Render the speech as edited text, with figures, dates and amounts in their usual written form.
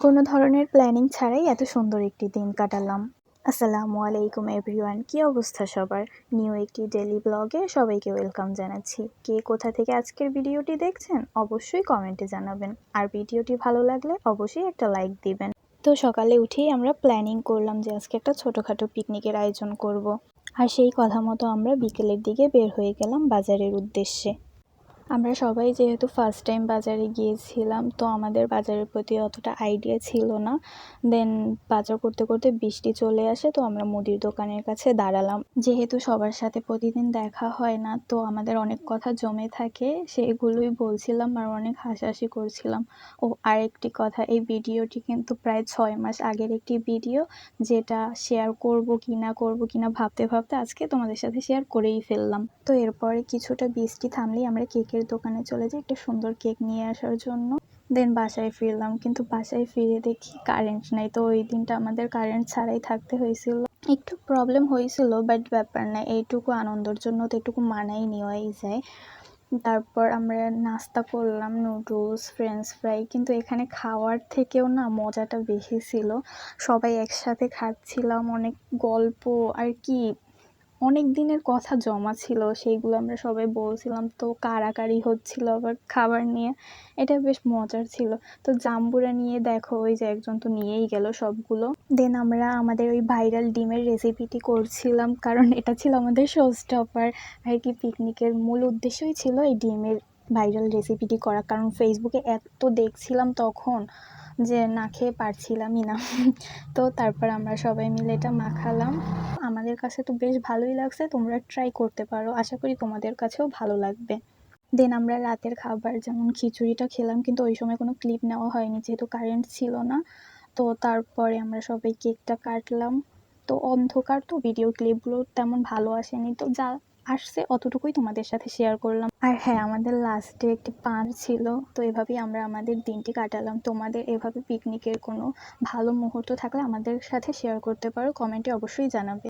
কোনো ধরনের প্ল্যানিং ছাড়াই এত সুন্দর একটি দিন কাটালাম। আসসালামু আলাইকুম এভরিওয়ান, কী অবস্থা সবার? নিউ একটি ডেইলি ব্লগে সবাইকে ওয়েলকাম জানাচ্ছি। কে কোথা থেকে আজকের ভিডিওটি দেখছেন অবশ্যই কমেন্টে জানাবেন, আর ভিডিওটি ভালো লাগলে অবশ্যই একটা লাইক দিবেন। তো সকালে উঠেই আমরা প্ল্যানিং করলাম যে আজকে একটা ছোটোখাটো পিকনিকের আয়োজন করব। আর সেই কথা মতো আমরা বিকেলের দিকে বের হয়ে গেলাম বাজারের উদ্দেশ্যে। আমরা সবাই যেহেতু ফার্স্ট টাইম বাজারে গিয়েছিলাম, তো আমাদের বাজারের প্রতি অতটা আইডিয়া ছিল না। দেন বাজার করতে করতে বৃষ্টি চলে আসে, তো আমরা মুদির দোকানের কাছে দাঁড়ালাম। যেহেতু সবার সাথে প্রতিদিন দেখা হয় না, তো আমাদের অনেক কথা জমে থাকে, সেগুলোই বলছিলাম আর অনেক হাসাহাসি করছিলাম। ও আরেকটি কথা, এই ভিডিওটি কিন্তু প্রায় 6 মাস আগের একটি ভিডিও, যেটা শেয়ার করব কি না ভাবতে ভাবতে আজকে তোমাদের সাথে শেয়ার করেই ফেললাম। তো এরপরে কিছুটা বৃষ্টি থামলেই আমরা কেকের দোকানে চলে যাই একটা সুন্দর কেক নিয়ে আসার জন্য। দেন বাসায় ফিরলাম, কিন্তু বাসায় ফিরে দেখি কারেন্ট নাই। তো ওই দিনটা আমাদের কারেন্ট ছাড়াই থাকতে হয়েছিল। একটু প্রবলেম হয়েছিল, বাট ব্যাপার না, এইটুকু আনন্দের জন্য তো এটুকু মানাই নেওয়াই যায়। তারপর আমরা নাস্তা করলাম নুডলস, ফ্রেঞ্চ ফ্রাই, কিন্তু এখানে খাওয়ার থেকেও না মজাটা বেশি ছিল। সবাই একসাথে খাচ্ছিলাম, অনেক গল্প আর কি, অনেক দিনের কথা জমা ছিল, সেইগুলো আমরা সবাই বলছিলাম। তো কাড়াকাড়ি হচ্ছিল আবার খাবার নিয়ে, এটা বেশ মজার ছিল। তো জাম্বুরা নিয়ে দেখো ওই যে একজন তো নিয়েই গেল সবগুলো। দেন আমরা আমাদের ওই ভাইরাল ডিমের রেসিপিটি করছিলাম, কারণ এটা ছিল আমাদের শো স্টপার আর কি। পিকনিকের মূল উদ্দেশ্যই ছিল এই ডিমের ভাইরাল রেসিপিটি করা, কারণ ফেসবুকে এত দেখছিলাম তখন যে না খেয়ে পারছিলামই না। তো তারপর আমরা সবাই মিলে এটা মাখালাম। আমাদের কাছে তো বেশ ভালোই লাগছে, তোমরা ট্রাই করতে পারো, আশা করি তোমাদের কাছেও ভালো লাগবে। দেন আমরা রাতের খাবার যেমন খিচুড়িটা খেলাম, কিন্তু ওই সময় কোনো ক্লিপ নেওয়া হয়নি যেহেতু কারেন্ট ছিল না। তো তারপরে আমরা সবাই কেকটা কাটলাম। তো অন্ধকার, তো ভিডিও ক্লিপগুলো তেমন ভালো আসেনি, তো যা আসছে অতটুকুই তোমাদের সাথে শেয়ার করলাম। আর হ্যাঁ, আমাদের লাস্টে একটি পান ছিল। তো এভাবেই আমরা আমাদের দিনটি কাটালাম। তোমাদের এভাবে পিকনিকের কোনো ভালো মুহূর্ত থাকলে আমাদের সাথে শেয়ার করতে পারো, কমেন্টে অবশ্যই জানাবে।